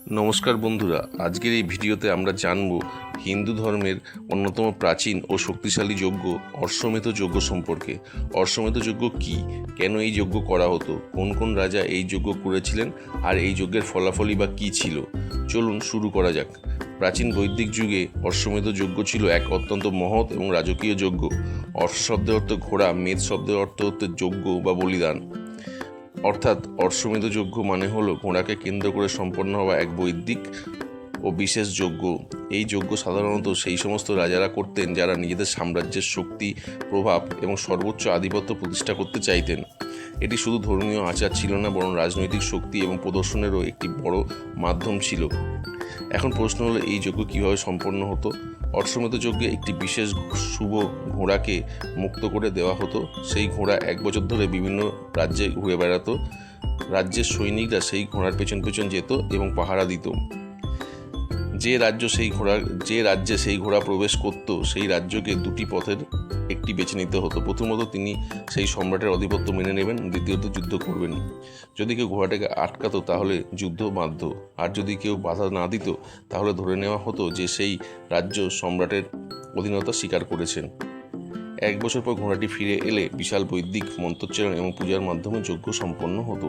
নমস্কার বন্ধুরা, আজকের এই ভিডিওতে আমরা জানব হিন্দু ধর্মের অন্যতম প্রাচীন ও শক্তিশালী যজ্ঞ অশ্বমেধ যজ্ঞ সম্পর্কে। অশ্বমেধ যজ্ঞ কী, কেন এই যজ্ঞ করা হতো, কোন কোন রাজা এই যজ্ঞ করেছিলেন, আর এই যজ্ঞের ফলাফলই বা কী ছিল। চলুন শুরু করা যাক। প্রাচীন বৈদিক যুগে অশ্বমেধ যজ্ঞ ছিল এক অত্যন্ত মহৎ এবং রাজকীয় যজ্ঞ। অশ্ব শব্দের অর্থ ঘোড়া, মেধ শব্দের অর্থ হচ্ছে যজ্ঞ বা বলিদান। অর্থাৎ অশ্বমেধ যজ্ঞ মানে হলো ঘোড়াকে কেন্দ্র করে সম্পন্ন হওয়া এক বৈদিক ও বিশেষ যজ্ঞ। এই যজ্ঞ সাধারণত সেই সমস্ত রাজারা করতেন যারা নিজেদের সাম্রাজ্যের শক্তি, প্রভাব এবং সর্বোচ্চ আধিপত্য প্রতিষ্ঠা করতে চাইতেন। এটি শুধু ধর্মীয় আচার ছিল না, বরং রাজনৈতিক শক্তি এবং প্রদর্শনেরও একটি বড় মাধ্যম ছিল। এখন প্রশ্ন হলো, এই যজ্ঞ কীভাবে সম্পন্ন হতো। অশ্বমেধ যজ্ঞে একটি বিশেষ শুভ ঘোড়াকে মুক্ত করে দেওয়া হতো। সেই ঘোড়া 1 বছর ধরে বিভিন্ন রাজ্যে ঘুরে বেড়াতো। রাজ্যের সৈনিকরা সেই ঘোড়ার পেছন পেছন যেত এবং পাহারা দিত। যে রাজ্যে সেই ঘোড়া প্রবেশ করত, সেই রাজ্যকে 2টি পথের একটি বেছে নিতে হতো। প্রথমত তিনি সেই সম্রাটের আধিপত্য মেনে নেবেন, দ্বিতীয়ত যুদ্ধ করবেন। যদি কেউ ঘোড়াটাকে আটকাতো তাহলে যুদ্ধ বাধ্য, আর যদি কেউ বাধা না দিত তাহলে ধরে নেওয়া হতো যে সেই রাজ্য সম্রাটের অধীনতা স্বীকার করেছেন। 1 বছর পর ঘোড়াটি ফিরে এলে বিশাল বৈদিক মন্ত্রোচ্চারণ এবং পূজার মাধ্যমে যজ্ঞ সম্পন্ন হতো।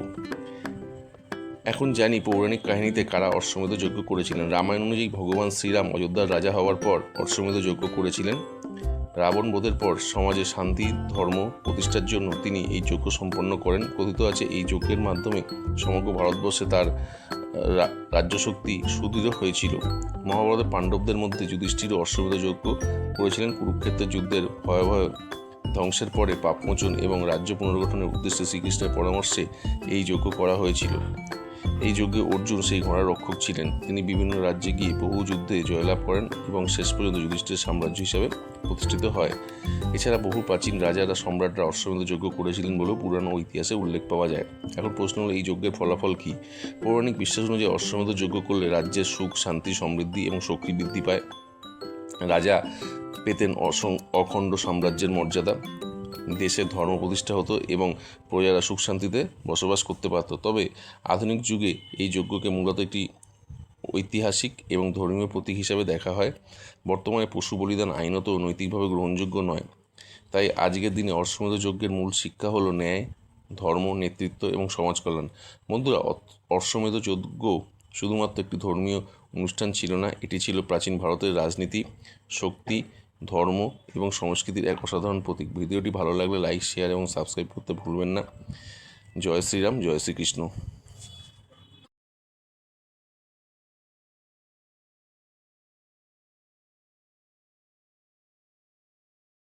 এখন জানি পৌরাণিক কাহিনীতে কারা অশ্বমেধ যজ্ঞ করেছিলেন। রামায়ণ অনুযায়ী ভগবান শ্রীরাম অযোধ্যার রাজা হওয়ার পর অশ্বমেধ যজ্ঞ করেছিলেন। রাবণ বধের পর সমাজে শান্তি ধর্ম প্রতিষ্ঠার জন্য তিনি এই যজ্ঞ সম্পন্ন করেন। কথিত আছে এই যজ্ঞের মাধ্যমে সমগ্র ভারতবর্ষে তার রাজ্যশক্তি সুদৃঢ় হয়েছিল। মহাভারতে পাণ্ডবদের মধ্যে যুধিষ্ঠির অশ্বমেধ যজ্ঞ করেছিলেন। কুরুক্ষেত্রের যুদ্ধের ভয়াবহ ধ্বংসের পরে পাপমোচন এবং রাজ্য পুনর্গঠনের উদ্দেশ্যে শ্রীকৃষ্ণের পরামর্শে এই যজ্ঞ করা হয়েছিল। এই যজ্ঞে অর্জুন সেই ঘোড়ার রক্ষক ছিলেন। তিনি বিভিন্ন রাজ্যে গিয়ে বহু যুদ্ধে জয়লাভ করেন এবং শেষ পর্যন্ত যুধিষ্ঠিরের সাম্রাজ্য হিসাবে প্রতিষ্ঠিত হয়। এছাড়া বহু প্রাচীন রাজারা সম্রাটরা অশ্বমেধ যজ্ঞ করেছিলেন বলেও পুরাণ ও ইতিহাসে উল্লেখ পাওয়া যায়। এখন প্রশ্ন হলো, এই যজ্ঞের ফলাফল কী। পৌরাণিক বিশ্বাস অনুযায়ী অশ্বমেধ যজ্ঞ করলে রাজ্যের সুখ, শান্তি, সমৃদ্ধি এবং শক্তি বৃদ্ধি পায়। রাজা পেতেন অখণ্ড সাম্রাজ্যের মর্যাদা, দেশে ধর্ম প্রতিষ্ঠা হতো এবং প্রজারা সুখ শান্তিতে বসবাস করতে পারত। তবে আধুনিক যুগে এই যজ্ঞকে মূলত একটি ঐতিহাসিক এবং ধর্মীয় প্রতীক হিসাবে দেখা হয়। বর্তমানে পশু বলিদান আইনত ও নৈতিকভাবে গ্রহণযোগ্য নয়। তাই আজকের দিনে অশ্বমেধ যজ্ঞের মূল শিক্ষা হলো ন্যায়, ধর্ম, নেতৃত্ব এবং সমাজ কল্যাণ। বন্ধুরা, অশ্বমেধ যজ্ঞ শুধুমাত্র একটি ধর্মীয় অনুষ্ঠান ছিল না, এটি ছিল প্রাচীন ভারতের রাজনীতি, শক্তি, ধর্ম এবং সংস্কৃতির এক অসাধারণ প্রতীক। ভিডিওটি ভালো লাগলে লাইক, শেয়ার এবং সাবস্ক্রাইব করতে ভুলবেন না। জয় শ্রীরাম, জয় শ্রীকৃষ্ণ।